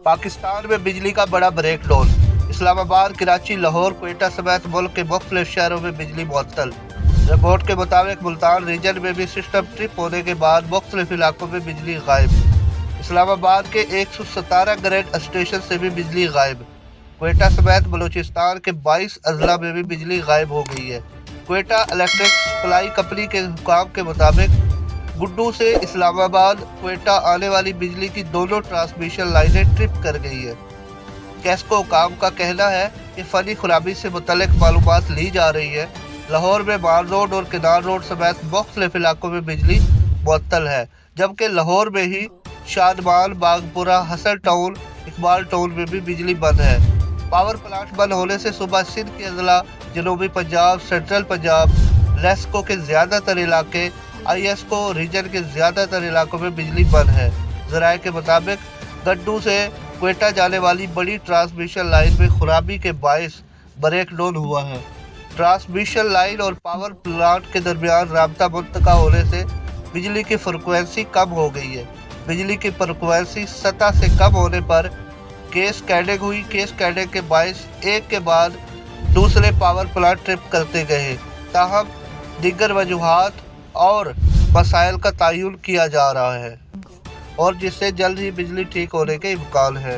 पाकिस्तान में बिजली का बड़ा ब्रेक डाउन। इस्लामाबाद, कराची, लाहौर, क्वेटा समेत मुल्क के मुख्तलिफ शहरों में बिजली मुअत्तल। रिपोर्ट के मुताबिक मुल्तान रीजन में भी सिस्टम ट्रिप होने के बाद मुख्तलिफ इलाकों में बिजली गायब। इस्लामाबाद के 117 ग्रेड स्टेशन से भी बिजली गायब। क्वेटा समेत बलूचिस्तान के 22 अजला में भी बिजली गायब हो गई है। क्वेटा इलेक्ट्रिक सप्लाई कंपनी के हुकाम के मुताबिक गुड्डू से इस्लामाबाद क्वेटा आने वाली बिजली की दोनों ट्रांसमिशन लाइनें ट्रिप कर गई है। कैस्को हुकाम का कहना है कि फनी खराबी से मुतल्लिक मालूमात ली जा रही है। लाहौर में माल रोड और किनार रोड समेत मुख्तलिफ इलाकों में बिजली मुअत्तल है, जबकि लाहौर में ही शादमान, बागपुरा, हसन टाउन, इकबाल टाउन में भी बिजली बंद है। पावर प्लांट बंद होने से सुबह सिंध के अजला, जनूबी पंजाब, सेंट्रल पंजाब, लेस्को के ज़्यादातर इलाके, ISCO रीजन के ज़्यादातर इलाकों में बिजली बंद है। ज़राए के मुताबिक गड्डू से क्वेटा जाने वाली बड़ी ट्रांसमिशन लाइन में खराबी के बायस ब्रेक डाउन हुआ है। ट्रांसमिशन लाइन और पावर प्लांट के दरमियान राब्ता मुंतका होने से बिजली की फ्रिक्वेंसी कम हो गई है। बिजली की फ्रिक्वेंसी सतह से कम होने पर केस कैडिंग हुई। केस कैडिंग के बायस एक के बाद दूसरे पावर प्लांट ट्रिप करते गए। ताहम दीगर वजूहात और मसाइल का तयन किया जा रहा है और जिससे जल्द ही बिजली ठीक होने के इम्कान है।